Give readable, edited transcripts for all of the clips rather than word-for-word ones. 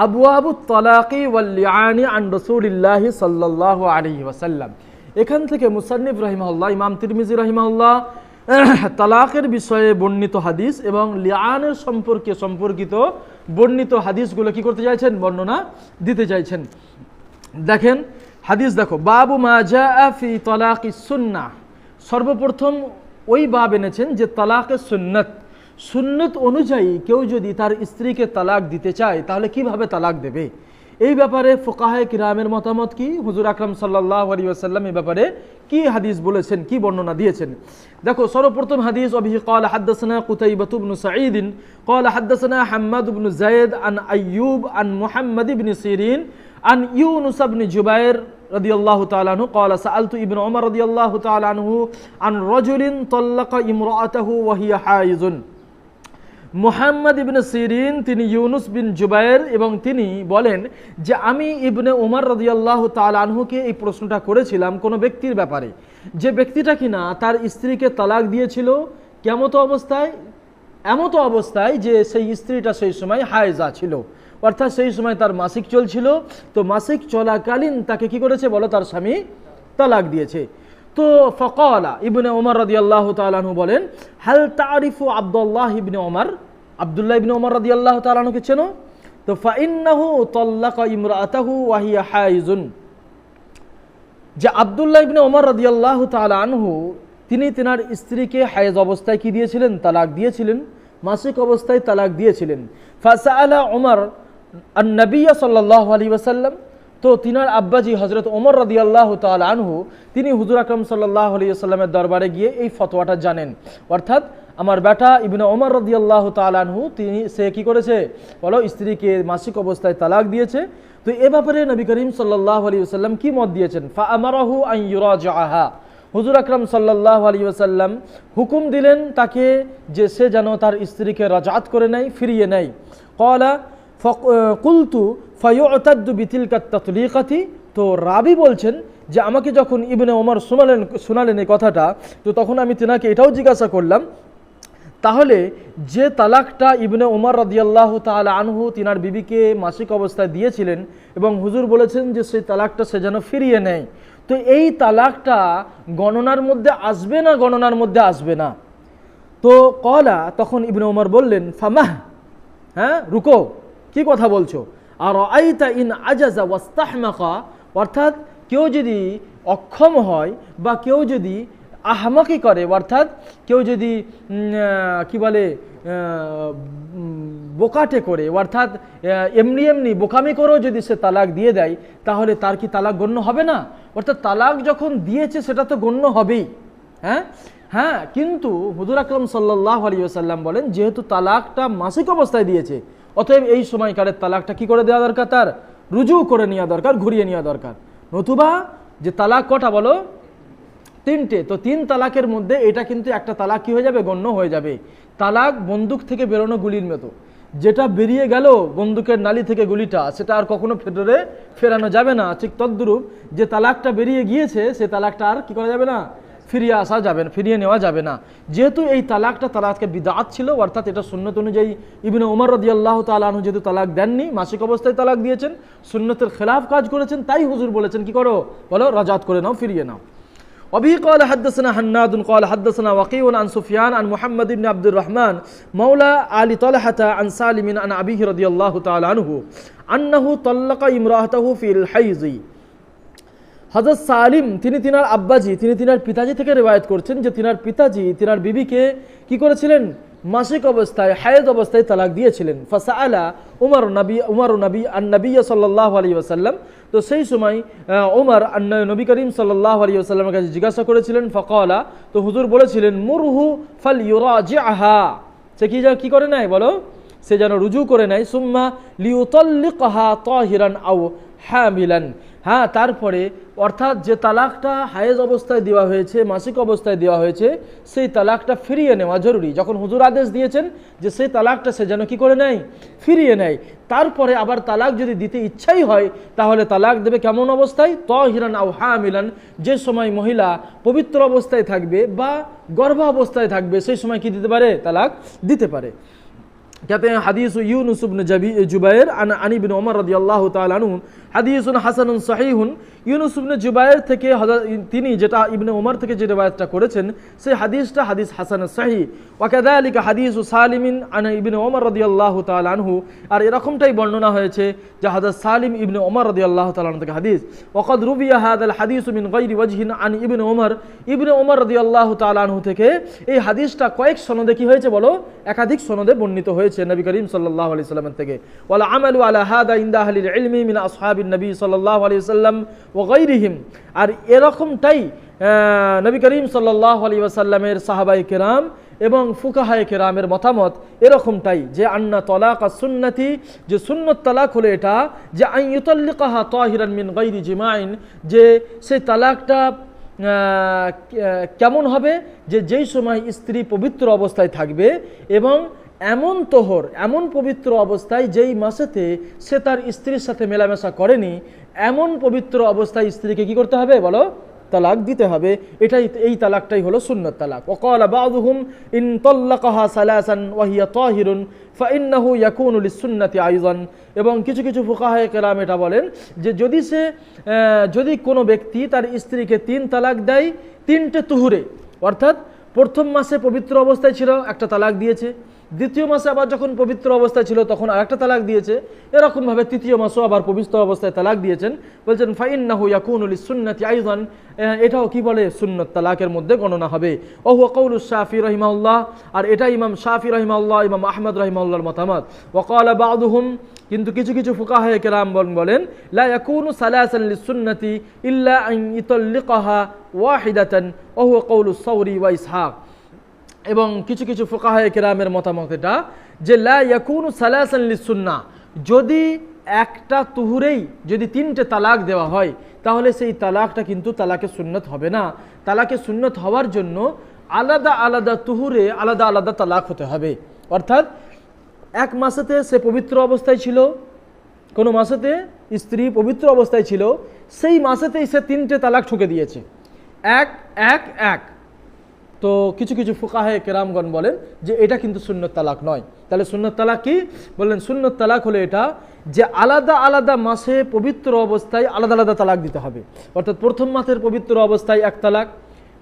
আবওয়াবুত তালাকি ওয়াল লিআনি আন রাসূলিল্লাহি সাল্লাল্লাহু আলাইহি ওয়াসাল্লাম। এখান থেকে মুসান্নিফ রাহিমাহুল্লাহ, ইমাম তিরমিজি রাহিমাহুল্লাহ তালাকের বিষয়ে বর্ণিত হাদিস এবং লিআনের সম্পর্কিত বর্ণিত হাদিসগুলো কি করতে চাইছেন, বর্ণনা দিতে চাইছেন। দেখেন হাদিস দেখো, বাবু মা জাআ ফি তালাকিস সুন্নাহ। সর্বপ্রথম ওই বাব এনেছেন যে তালাকের সুন্নত অনুযায়ী কেউ যদি তার স্ত্রীকে তালাক দিতে চায় তাহলে কিভাবে তালাক দেবে, এই ব্যাপারে ফুকাহায়ে কিরামের মতামত কি, হুজুর আকরাম সাল্লাল্লাহু আলাইহি ওয়াসাল্লাম এই ব্যাপারে কি হাদিস বলেছেন, কি বর্ণনা দিয়েছেন। দেখো সর্বপ্রথম হাদিস, অবিহি ক্বালা হাদাসানা কুতাইবাহ ইবনে সাঈদ ক্বালা হাদাসানা হাম্মাদ ইবনে যায়েদ আন আইয়ুব আন মুহাম্মদ ইবনে সিরিন আন ইউনুস ইবনে জুবাইর রাদিয়াল্লাহু তাআলা আনহু ক্বালা সাআলতু ইবনে ওমর রাদিয়াল্লাহু তাআলা আনহু আন রাজুলিন তাল্লাকা ইমরাআতাহু ওয়া হিয়া হাইজুন। মুহাম্মদ ইবনে সিরিন তিনি ইউনুস বিন জুবাইর এবং তিনি বলেন যে আমি ইবনে ওমর রাদিয়াল্লাহু তাআলা আনহুকে এই প্রশ্নটা করেছিলাম কোন ব্যক্তির ব্যাপারে, যে ব্যক্তিটা কিনা তার স্ত্রীকে তালাক দিয়েছিল এমত অবস্থায় যে সেই স্ত্রীটা সেই সময় হায়েজা ছিল, অর্থাৎ সেই সময় তার মাসিক চলছিল। তো মাসিক চলাকালীন তাকে কি করেছে বলো, তার স্বামী তালাক দিয়েছে। তো ফাকালা ইবনে ওমর রাদিয়াল্লাহু তাআলা আনহু বলেন, হাল তারিফু আব্দুল্লাহ ইবনে ওমর, আব্দুল্লাহ ইবনে ওমর রাদিয়াল্লাহু তাআলা আনহুকে চেনো? তো ফাইন্নাহু তাল্লাকা ইমরাআতাহু ওয়া হিয়া হাইজুন, যে আব্দুল্লাহ ইবনে ওমর রাদিয়াল্লাহু তাআলা আনহু তিনি তেনার স্ত্রীকে হায়েজ অবস্থায় কি দিয়েছিলেন, তালাক দিয়েছিলেন, মাসিক অবস্থায় তালাক দিয়েছিলেন। ফাসাআলা ওমর আন নবী সাল্লাল্লাহু আলাইহি ওয়াসাল্লাম, তো তিনার আব্বাজি হযরত ওমর রাদিয়াল্লাহু তাআলা আনহু তিনি হুজুর আকরাম সাল্লাল্লাহু আলাইহি ওয়াসাল্লামের দরবারে গিয়ে এই ফতোয়াটা জানেন, অর্থাৎ আমার বেটা ইবনে ওমর রাদিয়াল্লাহু তাআলা আনহু সে কি করেছে বলো, স্ত্রীকে মাসিক অবস্থায় তালাক দিয়েছে। তো এ ব্যাপারে নবী করিম সাল্লাল্লাহু আলাইহি ওয়াসাল্লাম কি মত দিয়েছেন, ফাআমারাহু আন ইউরাজিআহা, হুজুর আকরাম সাল্লাল্লাহু আলাইহি ওয়াসাল্লাম হুকুম দিলেন তাকে যে সে যেন তার স্ত্রীকে রাজাত করে নেয়, ফিরিয়ে নেয়। ক্বালা কুলতু ফায়ুতাদ্দু বিতিলকা তাতলিকাতি, তো রাবি বলছেন যে আমাকে যখন ইবনে ওমর শোনালেন এই কথাটা, তো তখন আমি তেনাকে এটাও জিজ্ঞাসা করলাম, তাহলে যে তালাকটা ইবনে ওমর রাদিয়াল্লাহু তাআলা আনহু তিনার বিবিকে মাসিক অবস্থায় দিয়েছিলেন এবং হুজুর বলেছেন যে সেই তালাকটা সে যেন ফিরিয়ে নেয়, তো এই তালাকটা গণনার মধ্যে আসবে না, গণনার মধ্যে আসবে না? তো ক্বালা, তখন ইবনে ওমর বললেন, ফামাহ, হ্যাঁ রুকো, কি কথা বলছো, আর আইতা ইন আজাজা ওয়াস্তাহমাকা, অর্থাৎ কেউ যদি অক্ষম হয় বা কেউ যদি আহমাকি করে, অর্থাৎ কেউ যদি কি বলে বোকাটে করে, অর্থাৎ এমনি বোকামি করেও যদি সে তালাক দিয়ে দেয় তাহলে তার কি তালাক গণ্য হবে না? অর্থাৎ তালাক যখন দিয়েছে সেটা তো গণ্য হবেই। হ্যাঁ, কিন্তু হুজুর আকরাম সাল্লাল্লাহু আলাইহি ওয়াসাল্লাম বলেন যেহেতু তালাকটা মাসিক অবস্থায় দিয়েছে, অতএব এই সময়কারের তালাকটা কি করে দেওয়া দরকার, তার রুজু করে নেওয়া দরকার, ঘুরিয়ে নেওয়া দরকার। নতুবা যে তালাক কটা বলো, তিনটে, তো তিন তালাকের মধ্যে এটা কিন্তু একটা তালাক কি হয়ে যাবে, গণ্য হয়ে যাবে। তালাক বন্দুক থেকে বেরোনো গুলির মতো, যেটা বেরিয়ে গেল বন্দুকের নালি থেকে গুলিটা, সেটা আর কখনো ফেরানো যাবে না। ঠিক তদ্রূপ যে তালাকটা বেরিয়ে গিয়েছে সে তালাকটা আর কি করা যাবে না, ফিরিয়ে নেওয়া যাবে না। যেহেতু এই তালাকটা তালাকের বিদআত ছিল, অর্থাৎ এটা সুন্নত অনুযায়ী ইবনে ওমর রাদিয়াল্লাহু তাআলা আনহু যেহেতু তালাক দেননি, মাসিক অবস্থায় তালাক দিয়েছেন, সুন্নতের খেলাফ কাজ করেছেন, তাই হুজুর বলেছেন কি করো বলো, রাজাত করে নাও, ফিরিয়ে নাও। وبه قال حدثنا حناد قال حدثنا وقيع عن سفيان عن محمد بن عبد الرحمن مولى آل طلحة عن سالم عن أبيه رضي الله تعالى عنه أنه طلق امرأته في الحيض। হযরত সালিম তিনি তিনার আব্বাজি, তিনি তিনার পিতাজি থেকে রিওয়ায়াত করছেন যে তিনার পিতাজি তিনার বিবিকে কি করেছিলেন, মাসিক অবস্থায় হায়েজ অবস্থায় তালাক দিয়েছিলেন। ফাসাআলা উমর নবী আন-নবী সাল্লাল্লাহু আলাইহি ওয়াসাল্লাম, তো সেই সময় ওমর নবী করিম সাল্লাল্লাহু আলাইহি ওয়াসাল্লামের কাছে জিজ্ঞাসা করেছিলেন। ফাকালা, তো হুজুর বলেছিলেন, মুরহু ফালইউরাজিআহা, সে কি করে নেয় বলো, সে যেন রুজু করে নেয়। সুম্মা লিউতাল্লিকহা তাহিরান আও হামিলান, হ্যাঁ তারপরে অর্থাৎ যে তালাকটা হায়েজ অবস্থায় দেওয়া হয়েছে, মাসিক অবস্থায় দেওয়া হয়েছে, সেই তালাকটা ফিরিয়ে নেওয়া জরুরি। যখন হুজুর আদেশ দিয়েছেন যে সেই তালাকটা সে যেন কি করে নেয়, ফিরিয়ে নেয়। তারপরে আবার তালাক যদি দিতে ইচ্ছাই হয় তাহলে তালাক দেবে কেমন অবস্থায়, তাহিরান আও হামিলান, যে সময় মহিলা পবিত্র অবস্থায় থাকবে বা গর্ভ অবস্থায় থাকবে সেই সময় কি দিতে পারে, তালাক দিতে পারে। कहते हैं हदीस यूनुस इब्न जुबैर अन इब्न उमर রাদিয়াল্লাহু তাআলা আনহু হাদিসুন হাসানুন সহিহুন। ইউনুস ইবনে জুবায়ের থেকে তিনি যেটা ইবনে ওমর থেকে যে রিওয়ায়াতটা করেছেন সেই হাদিসটা হাদিস হাসান সহিহ। ওয়া কাযালিকা হাদিসু সালিমিন আন ইবনে ওমর রাদিয়াল্লাহু তাআলা আনহু, আর এরকমটাই বর্ণনা হয়েছে যে হযরত সালিম ইবনে ওমর রাদিয়াল্লাহু তাআলা আনহু থেকে হাদিস। ওয়া ক্বাদ রুবিয়া হাযাল হাদিসু মিন গায়রি ওয়াজহিন আন ইবনে ওমর রাদিয়াল্লাহু তাআলা আনহু থেকে এই হাদিসটা কয়েক সনদে কি হয়েছে বলো, একাধিক সনদে বর্ণিত হয়েছে নবী করিম সাল্লাল্লাহু আলাইহি সাল্লামের থেকে। ওয়াল আমালু আলা হাদা ইনদা আহলিল ইলমি মিন আসহাবিন নবী সাল্লাল্লাহু আলাইহি ওয়াসাল্লাম ওয়া গায়রিহিম, আর এরকমটাই নবী করিম সাল্লাল্লাহু আলাইহি ওয়াসাল্লামের সাহাবায়ে কেরাম এবং ফুকাহায়ে কেরামের মতামত এরকমটাই যে আন্না তালাক সুন্নতি, যে সুন্নত তালাক হলো এটা যে আন ইউতাল্লিকাহা তাহিরান মিন গায়রি জিমাইন, যে সেই তালাকটা কেমন হবে, যে যেই সময় স্ত্রী পবিত্র অবস্থায় থাকবে এবং এমন পবিত্র অবস্থায় যেই মাসেতে সে তার স্ত্রীর সাথে মেলামেশা করেনি, এমন পবিত্র অবস্থায় স্ত্রীকে কি করতে হবে বলো, তালাক দিতে হবে। এই তালাকটাই হলো সুন্নত তালাক। ওয়াকালা বাযুহুম ইন তাল্লাকাহা সালাসান ওয়া হিয়া তাহিরুন ফাইন্নাহু ইয়াকুনু লিসুন্নতি আইযান, এবং কিছু কিছু ফুকাহায়ে কেরাম এটা বলেন যে যদি কোনো ব্যক্তি তার স্ত্রীকে 3 তালাক দেয় 3টে তুহুরে, অর্থাৎ প্রথম মাসে পবিত্র অবস্থায় ছিল একটা তালাক দিয়েছে, দ্বিতীয় মাসে আবার যখন পবিত্র অবস্থায় ছিল তখন আরেকটা তালাক দিয়েছে, এরকমভাবে তৃতীয় মাসেও আবার পবিত্র অবস্থায় তালাক দিয়েছেন, বলছেন ফাইন্নাহু ইয়াকুনু লিসুন্নতি আইযান, এটাও কি বলে সুন্নত তালাকের মধ্যে গণনা হবে। ওয়া হুয়া কাউলুশ শাফি রাহিমাহুল্লাহ, আর এটা ইমাম শাফি রাহিমাহুল্লাহ, ইমাম আহমদ রাহিমাহুল্লাহর মতামত। ওয়া ক্বালা বাযুহুম, কিন্তু কিছু কিছু ফুকাহায়ে কেরাম বলেন লা ইয়াকুনু সালাসান লিসুন্নতি ইল্লা আন ইতাল্লিকাহা ওয়াহিদাতান ওয়া হুয়া কাউলুস সাওরি ওয়া ইসহাক, এবং কিছু কিছু ফুকাহায়ে কেরামের মতামত এটা যে লা ইয়াকুনু সালাসান লিসুন্নাহ, যদি একটা তুহুরেই যদি 3টে তালাক দেওয়া হয় তাহলে সেই তালাকটা কিন্তু তালাকে সুন্নত হবে না। তালাকে সুন্নত হওয়ার জন্য আলাদা আলাদা তুহুরে আলাদা আলাদা তালাক হতে হবে। অর্থাৎ এক মাসেতে সে পবিত্র অবস্থায় ছিল, কোনো মাসেতে স্ত্রী পবিত্র অবস্থায় ছিল, সেই মাসেতেই সে 3টে তালাক ঠুকে দিয়েছে, এক এক এক। তো কিছু কিছু ফুকাহায়ে কেরামগণ বলেন যে এটা কিন্তু সুন্নত তালাক নয়। তাহলে সুন্নত তালাক কি বললেন? সুন্নত তালাক হলো এটা যে আলাদা আলাদা মাসে পবিত্র অবস্থায় আলাদা আলাদা তালাক দিতে হবে। অর্থাৎ প্রথম মাসের পবিত্র অবস্থায় 1 তালাক,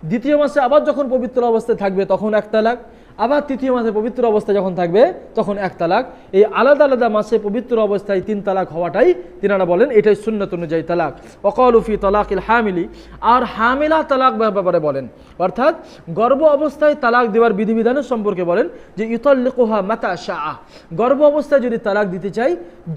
দ্বিতীয় মাসে আবার যখন পবিত্র অবস্থায় থাকবে তখন 1 তালাক, আবার তৃতীয় মাসে পবিত্র অবস্থায় যখন থাকবে তখন 1 তালাক। এই আলাদা আলাদা মাসে পবিত্র অবস্থায় 3 তালাক হওয়াটাই তিনারা বলেন এটাই সুন্নত অনুযায়ী তালাক। ওয়াকালু ফি তালাকিল হামিলি, আর হামিলা তালাক ব্যাপারে বলেন, অর্থাৎ গর্ভ অবস্থায় তালাক দেওয়ার বিধিবিধানের সম্পর্কে বলেন যে ইউতাল্লিকুহা মাতা শাআ, গর্ভ অবস্থায় যদি তালাক দিতে চাই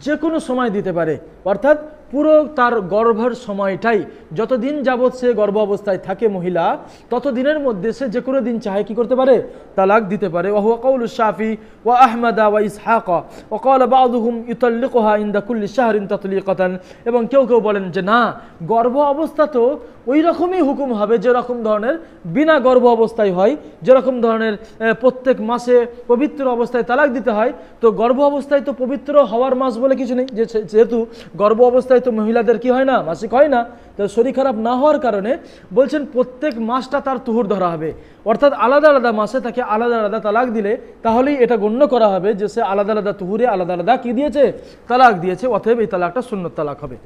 যে কোনো সময় দিতে পারে, অর্থাৎ পুরো তার গর্ভের সময়টাই যতদিন যাবৎ সে গর্ভ অবস্থায় থাকে মহিলা, ততদিনের মধ্যে সে যে কোনো দিন চাহে কি করতে পারে, তালাক দিতে পারে। ওয়া হুয়া কাউলুশ শাফি ওয়া আহমদ ওয়া ইসহাক ওয়া ক্বালা বাযুহুম ইউতাল্লিকুহা ইনদা কুল্লি শাহরিন তাতলিকাতান, এবং কেউ কেউ বলেন যে না, গর্ভ অবস্থা তো ওই রকমই হুকুম হবে যেরকম ধরনের বিনা গর্ভ অবস্থায় হয়, যেরকম ধরনের প্রত্যেক মাসে পবিত্র অবস্থায় তালাক দিতে হয়। তো গর্ভ অবস্থায় তো পবিত্র হওয়ার মাস বলে কিছু নেই, যেহেতু গর্ভ অবস্থায় তো মহিলাদের কি হয় না, মাসিক হয় না, তো শরীর খারাপ না হওয়ার কারণে বলছেন প্রত্যেক মাসটা তার তুহুর ধরা হবে। অর্থাৎ আলাদা আলাদা মাসে তাকে আলাদা আলাদা তালাক দিলে তাহলেই এটা গণ্য করা হবে যে সে আলাদা আলাদা তুহুরে আলাদা আলাদা কি দিয়েছে, তালাক দিয়েছে, অতএব এই তালাকটা সুন্নত তালাক হবে।